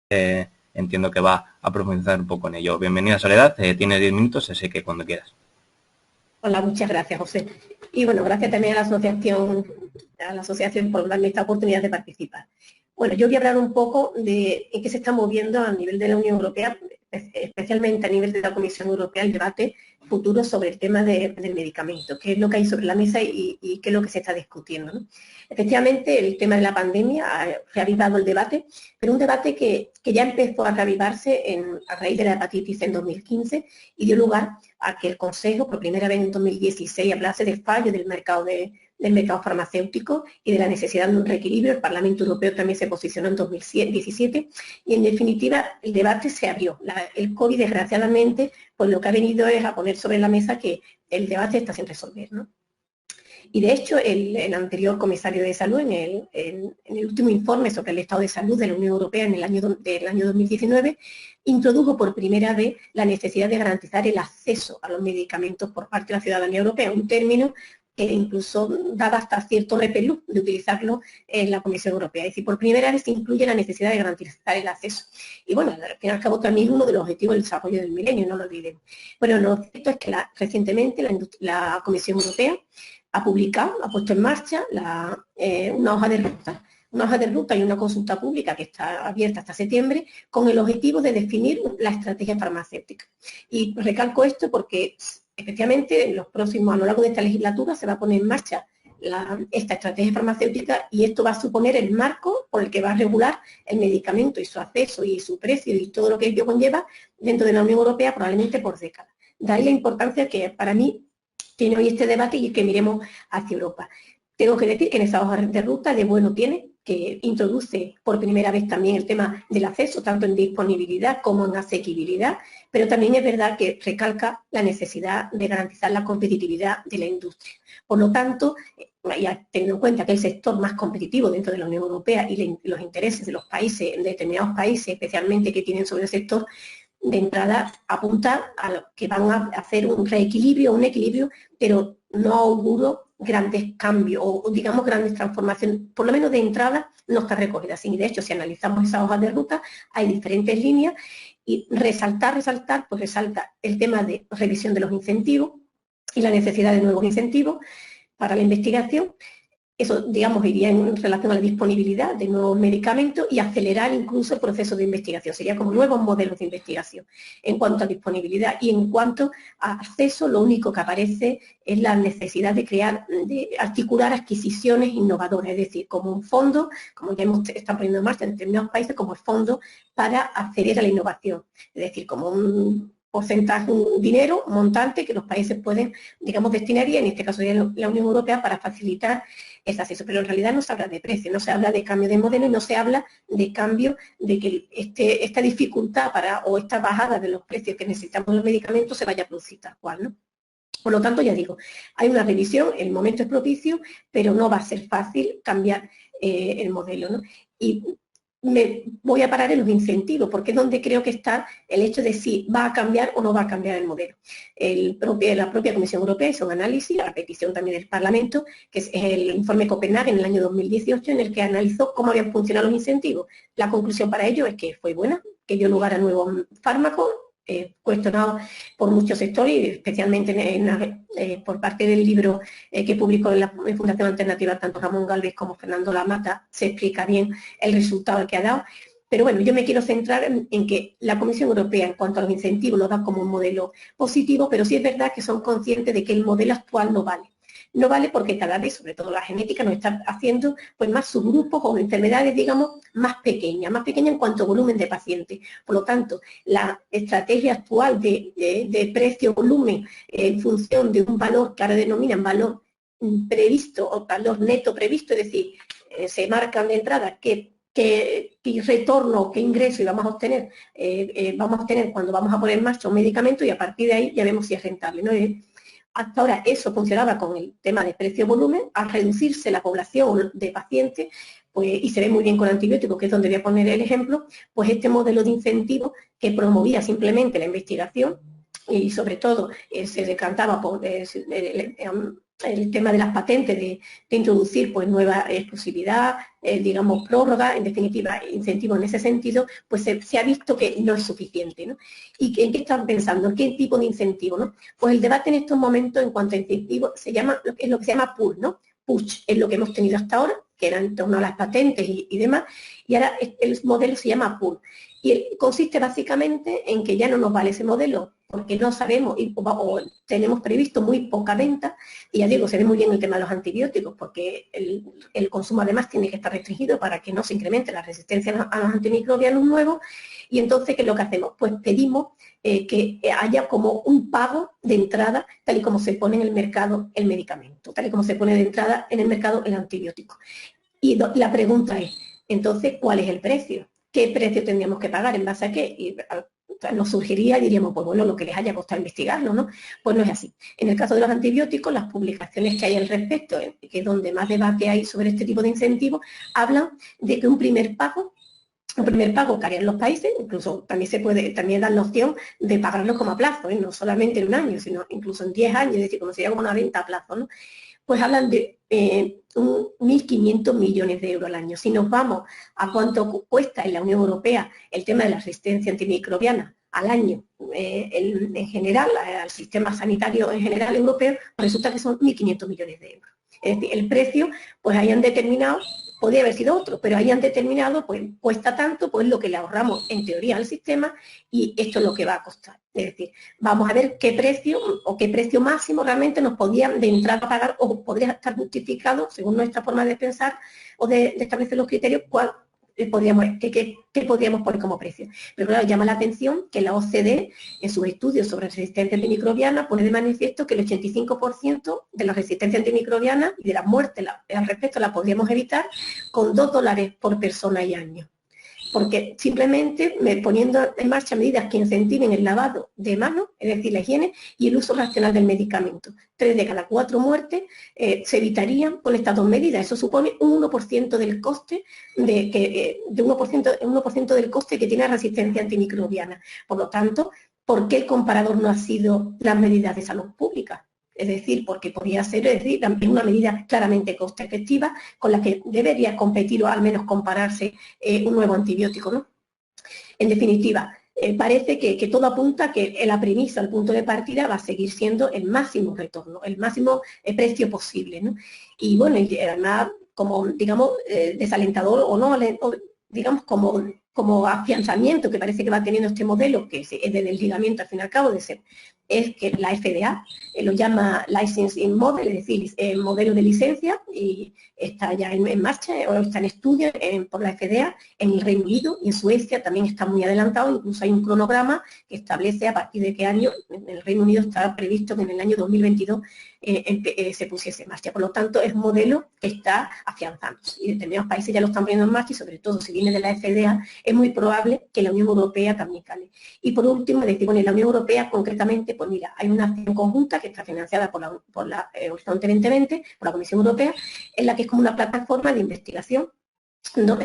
entiendo que va a profundizar un poco en ello. Bienvenida, Soledad, tienes 10 minutos, así que cuando quieras. Hola, muchas gracias, José. Y bueno, gracias también a la asociación por darme esta oportunidad de participar. Bueno, yo voy a hablar un poco de en qué se está moviendo a nivel de la Unión Europea, especialmente a nivel de la Comisión Europea, el debate futuro sobre el tema del medicamento, qué es lo que hay sobre la mesa y qué es lo que se está discutiendo, ¿no? Efectivamente, el tema de la pandemia ha reavivado el debate, pero un debate que ya empezó a reavivarse a raíz de la hepatitis en 2015 y dio lugar a que el Consejo, por primera vez en 2016, hablase de fallo del mercado farmacéutico y de la necesidad de un reequilibrio. El Parlamento Europeo también se posicionó en 2017 y, en definitiva, el debate se abrió. El COVID, desgraciadamente, pues lo que ha venido es a poner sobre la mesa que el debate está sin resolver, ¿no? Y de hecho, el anterior comisario de salud, en el último informe sobre el estado de salud de la Unión Europea del año 2019, introdujo por primera vez la necesidad de garantizar el acceso a los medicamentos por parte de la ciudadanía europea, un término que incluso daba hasta cierto repelús de utilizarlo en la Comisión Europea. Es decir, por primera vez se incluye la necesidad de garantizar el acceso. Y bueno, al fin y al cabo también uno de los objetivos del desarrollo del milenio, no lo olviden. Bueno, lo cierto es que recientemente la Comisión Europea ha publicado, ha puesto en marcha una hoja de ruta y una consulta pública que está abierta hasta septiembre con el objetivo de definir la estrategia farmacéutica. Y recalco esto porque especialmente a lo largo de esta legislatura se va a poner en marcha esta estrategia farmacéutica y esto va a suponer el marco por el que va a regular el medicamento y su acceso y su precio y todo lo que ello conlleva dentro de la Unión Europea probablemente por décadas. De ahí la importancia que para mí tiene hoy este debate y que miremos hacia Europa. Tengo que decir que en esa hoja de ruta de bueno tiene que introduce por primera vez también el tema del acceso, tanto en disponibilidad como en asequibilidad, pero también es verdad que recalca la necesidad de garantizar la competitividad de la industria. Por lo tanto, teniendo en cuenta que el sector más competitivo dentro de la Unión Europea y los intereses de los países, de determinados países especialmente que tienen sobre el sector, de entrada apunta a que van a hacer un reequilibrio, un equilibrio, pero no auguro grandes cambios o digamos grandes transformaciones, por lo menos de entrada no está recogida así. De hecho, si analizamos esa hoja de ruta, hay diferentes líneas y resalta el tema de revisión de los incentivos y la necesidad de nuevos incentivos para la investigación. Eso, digamos, iría en relación a la disponibilidad de nuevos medicamentos y acelerar incluso el proceso de investigación. Sería como nuevos modelos de investigación. En cuanto a disponibilidad y en cuanto a acceso, lo único que aparece es la necesidad de articular adquisiciones innovadoras, es decir, como un fondo, como ya estado poniendo en marcha en determinados países, como el fondo para acceder a la innovación. Es decir, como un porcentaje, un dinero, un montante que los países pueden, digamos, destinar y en este caso la Unión Europea para facilitar ese acceso. Pero en realidad no se habla de precio, no se habla de cambio de modelo y no se habla de cambio de que esta dificultad o esta bajada de los precios que necesitamos los medicamentos se vaya a producir tal cual, ¿no? Por lo tanto, ya digo, hay una revisión, el momento es propicio, pero no va a ser fácil cambiar el modelo, ¿no? Y me voy a parar en los incentivos, porque es donde creo que está el hecho de si va a cambiar o no va a cambiar el modelo. La propia Comisión Europea hizo un análisis, a petición también del Parlamento, que es el informe Copenhague en el año 2018, en el que analizó cómo habían funcionado los incentivos. La conclusión para ello es que fue buena, que dio lugar a nuevos fármacos, cuestionados por muchos sectores, especialmente por parte del libro que publicó en la Fundación Alternativa, tanto Ramón Galvez como Fernando Lamata, se explica bien el resultado que ha dado. Pero bueno, yo me quiero centrar en que la Comisión Europea, en cuanto a los incentivos, lo da como un modelo positivo, pero sí es verdad que son conscientes de que el modelo actual no vale. No vale porque cada vez, sobre todo la genética, nos está haciendo pues más subgrupos o enfermedades, digamos, más pequeñas en cuanto a volumen de pacientes. Por lo tanto, la estrategia actual de precio-volumen en función de un valor que ahora denominan valor previsto o valor neto previsto, es decir, se marcan de entrada qué retorno, qué ingreso vamos a obtener cuando vamos a poner en marcha un medicamento y a partir de ahí ya vemos si es rentable, ¿no? Hasta ahora eso funcionaba con el tema de precio-volumen, al reducirse la población de pacientes, pues, y se ve muy bien con antibióticos, que es donde voy a poner el ejemplo, pues este modelo de incentivo que promovía simplemente la investigación y sobre todo se decantaba por el tema de las patentes, de introducir pues nueva exclusividad, digamos prórroga, en definitiva incentivos en ese sentido, pues se ha visto que no es suficiente, ¿no? ¿Y en qué están pensando? ¿En qué tipo de incentivo, no? Pues el debate en estos momentos en cuanto a incentivos es lo que se llama pull, ¿no? Push es lo que hemos tenido hasta ahora, que era en torno a las patentes y demás, y ahora el modelo se llama pull. Y consiste básicamente en que ya no nos vale ese modelo porque no sabemos o tenemos previsto muy poca venta, y ya digo, se ve muy bien el tema de los antibióticos porque el consumo además tiene que estar restringido para que no se incremente la resistencia a los antimicrobianos nuevos, y entonces, ¿qué es lo que hacemos? Pues pedimos que haya como un pago de entrada, tal y como se pone en el mercado el medicamento, tal y como se pone de entrada en el mercado el antibiótico. Y la pregunta es, entonces, ¿cuál es el precio? ¿Qué precio tendríamos que pagar? ¿En base a qué? Y nos surgiría y diríamos, pues bueno, lo que les haya costado investigarlo, ¿no? Pues no es así. En el caso de los antibióticos, las publicaciones que hay al respecto, que es donde más debate hay sobre este tipo de incentivos, hablan de que un primer pago que harían los países, incluso también dan la opción de pagarlo como a plazo, no solamente en un año, sino incluso en 10 años, es decir, como sería como una venta a plazo, ¿no? Pues hablan de 1.500 millones de euros al año. Si nos vamos a cuánto cuesta en la Unión Europea el tema de la resistencia antimicrobiana al año, en general, al sistema sanitario en general europeo, resulta que son 1.500 millones de euros. Es decir, el precio, pues hayan determinado, podría haber sido otro, pero hayan determinado, pues cuesta tanto, pues lo que le ahorramos en teoría al sistema, y esto es lo que va a costar. Es decir, vamos a ver qué precio o qué precio máximo realmente nos podían de entrada pagar, o podría estar justificado, según nuestra forma de pensar o de establecer los criterios, qué podríamos poner como precio. Pero claro, llama la atención que la OCDE, en sus estudios sobre resistencia antimicrobiana, pone de manifiesto que el 85% de la resistencia antimicrobiana y de la muerte al respecto la podríamos evitar con $2 por persona y año. Porque simplemente poniendo en marcha medidas que incentiven el lavado de manos, es decir, la higiene y el uso racional del medicamento. 3 de cada 4 muertes se evitarían con estas dos medidas. Eso supone un 1% del coste de 1% del coste que tiene la resistencia antimicrobiana. Por lo tanto, ¿por qué el comparador no ha sido las medidas de salud pública? Es decir, porque podría ser, una medida claramente coste efectiva con la que debería competir o al menos compararse un nuevo antibiótico, ¿no? En definitiva, parece que todo apunta a que la premisa, el punto de partida, va a seguir siendo el máximo retorno, el máximo precio posible, ¿no? Y bueno, y además, como digamos, desalentador o no, digamos, como afianzamiento que parece que va teniendo este modelo, que es de desligamiento al fin y al cabo, es que la FDA lo llama Licensing Model, es decir, modelo de licencia, y está ya en marcha, o está en estudio por la FDA en el Reino Unido, y en Suecia también está muy adelantado, incluso hay un cronograma que establece a partir de qué año. En el Reino Unido está previsto que en el año 2022 se pusiese en marcha. Por lo tanto, es un modelo que está afianzándose, y determinados países ya lo están poniendo en marcha, y sobre todo si viene de la FDA, es muy probable que la Unión Europea también cale. Y por último, decir, bueno, en la Unión Europea concretamente, pues mira, hay una acción conjunta que está financiada por la Horizonte 2020, por la Comisión Europea, en la que es como una plataforma de investigación, ¿no?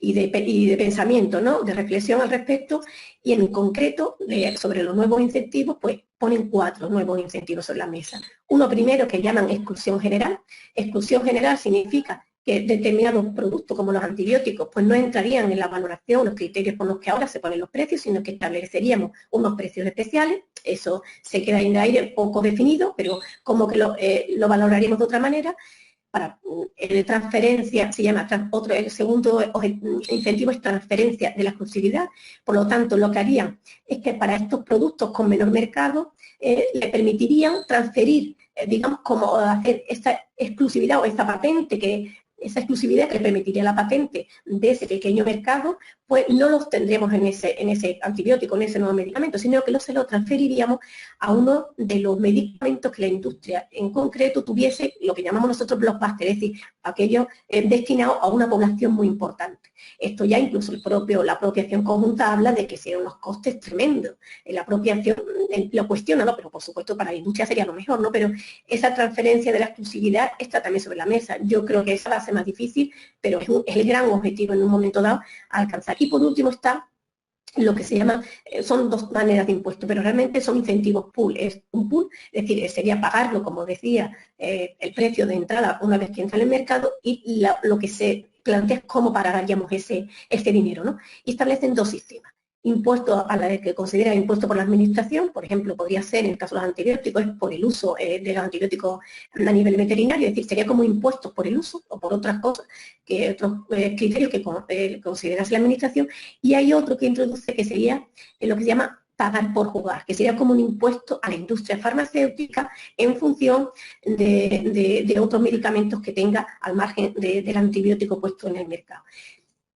y de pensamiento, ¿no? De reflexión al respecto, y en concreto sobre los nuevos incentivos, pues ponen 4 nuevos incentivos sobre la mesa. Uno primero que llaman exclusión general. Exclusión general significa que determinados productos como los antibióticos pues no entrarían en la valoración, los criterios por los que ahora se ponen los precios, sino que estableceríamos unos precios especiales. Eso se queda en el aire poco definido, pero como que lo valoraríamos de otra manera. Para transferencia, se llama el segundo incentivo es transferencia de la exclusividad. Por lo tanto, lo que harían es que para estos productos con menor mercado le permitirían transferir, digamos, como hacer esta exclusividad o esta patente, esa exclusividad que le permitiría la patente de ese pequeño mercado, pues no los tendríamos en ese antibiótico, en ese nuevo medicamento, sino que se lo transferiríamos a uno de los medicamentos que la industria en concreto tuviese, lo que llamamos nosotros blockbuster, es decir, aquellos destinados a una población muy importante. Esto ya incluso la propia acción conjunta habla de que sean unos costes tremendos. La propia acción lo cuestiona, ¿no? Pero por supuesto para la industria sería lo mejor, ¿no? Pero esa transferencia de la exclusividad está también sobre la mesa. Yo creo que esa va a ser más difícil, pero es el gran objetivo en un momento dado a alcanzar. Y por último está lo que se llama, son dos maneras de impuesto, pero realmente son incentivos pool. Es un pool, es decir, sería pagarlo, como decía, el precio de entrada una vez que entra en el mercado, y lo que se plantea es cómo pagaríamos ese dinero, ¿no? Y establecen dos sistemas. Impuesto a la que considera impuesto por la administración, por ejemplo, podría ser en el caso de los antibióticos, es por el uso de los antibióticos a nivel veterinario, es decir, sería como impuestos por el uso o por otras cosas, que otros criterios que considerase la administración. Y hay otro que introduce que sería lo que se llama pagar por jugar, que sería como un impuesto a la industria farmacéutica en función de otros medicamentos que tenga al margen del antibiótico puesto en el mercado.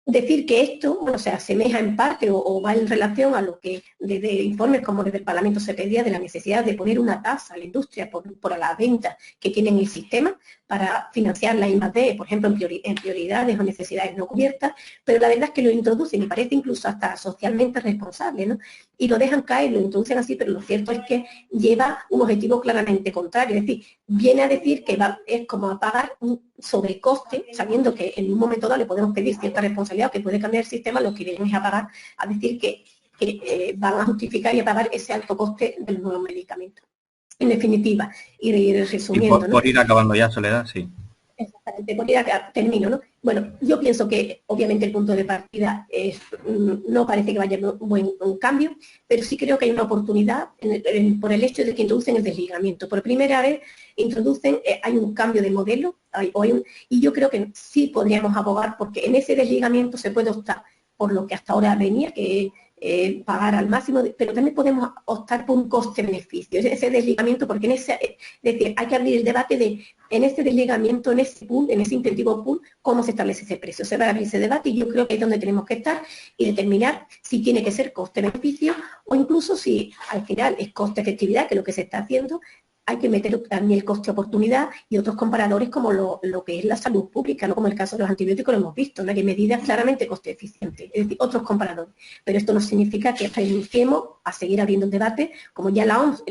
Decir que esto, bueno, se asemeja en parte o va en relación a lo que desde informes como desde el Parlamento se pedía de la necesidad de poner una tasa a la industria por las ventas que tiene en el sistema para financiar la I+D, por ejemplo, en prioridades o necesidades no cubiertas, pero la verdad es que lo introducen y parece incluso hasta socialmente responsable, ¿no? Y lo dejan caer, lo introducen así, pero lo cierto es que lleva un objetivo claramente contrario, es decir, viene a decir que es como a pagar un sobrecoste, sabiendo que en un momento dado le podemos pedir cierta responsabilidad que puede cambiar el sistema, lo que vienen es a pagar, a decir que van a justificar y a pagar ese alto coste del nuevo medicamento. En definitiva, y resumiendo, Y ¿no? por ir acabando ya, Soledad, sí. Exactamente, por ir termino, ¿no? Bueno, yo pienso que obviamente el punto de partida no parece que vaya un cambio, pero sí creo que hay una oportunidad por el hecho de que introducen el desligamiento. Por primera vez introducen, hay un cambio de modelo, y yo creo que sí podríamos abogar porque en ese desligamiento se puede optar por lo que hasta ahora venía, que pagar al máximo, pero también podemos optar por un coste-beneficio, ese desligamiento, porque es decir, hay que abrir el debate de, en ese desligamiento, en ese pool, en ese incentivo pool, cómo se establece ese precio. Se va a abrir ese debate y yo creo que es donde tenemos que estar y determinar si tiene que ser coste-beneficio o incluso si al final es coste-efectividad, que es lo que se está haciendo. Hay que meter también el coste-oportunidad y otros comparadores como lo que es la salud pública, ¿no? Como el caso de los antibióticos lo hemos visto, ¿no? Hay medidas claramente coste-eficientes, es decir, otros comparadores. Pero esto no significa que renunciemos a seguir abriendo el debate, como ya la OMS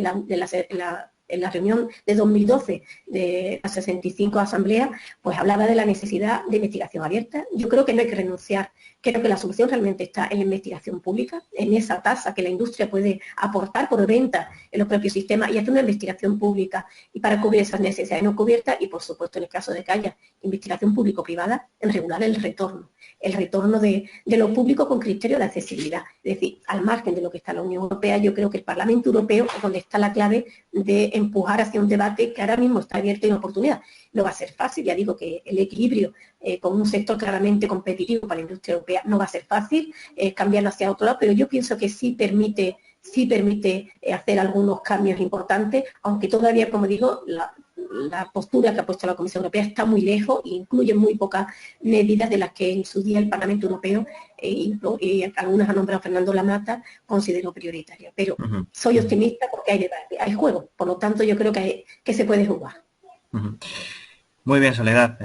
en la reunión de 2012 de la 65 Asamblea, pues hablaba de la necesidad de investigación abierta. Yo creo que no hay que renunciar, creo que la solución realmente está en la investigación pública, en esa tasa que la industria puede aportar por venta en los propios sistemas y hacer una investigación pública y para cubrir esas necesidades no cubiertas y, por supuesto, en el caso de que haya investigación público-privada, en regular el retorno de lo público con criterio de accesibilidad. Es decir, al margen de lo que está la Unión Europea, yo creo que el Parlamento Europeo es donde está la clave de empujar hacia un debate que ahora mismo está abierto y una oportunidad. No va a ser fácil, ya digo que el equilibrio con un sector claramente competitivo para la industria europea no va a ser fácil cambiarlo hacia otro lado, pero yo pienso que sí permite hacer algunos cambios importantes, aunque todavía, como digo, la postura que ha puesto la Comisión Europea está muy lejos e incluye muy pocas medidas de las que en su día el Parlamento Europeo, algunas ha nombrado Fernando Lamata, consideró prioritarias. Pero soy optimista porque hay debate, hay juego, por lo tanto yo creo que se puede jugar. Muy bien, Soledad,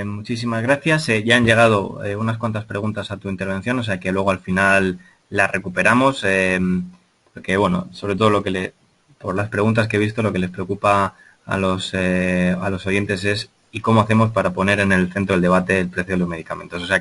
muchísimas gracias. Ya han llegado unas cuantas preguntas a tu intervención, o sea que luego al final las recuperamos, porque bueno, sobre todo por las preguntas que he visto, lo que les preocupa a los oyentes es ¿y cómo hacemos para poner en el centro del debate el precio de los medicamentos? O sea que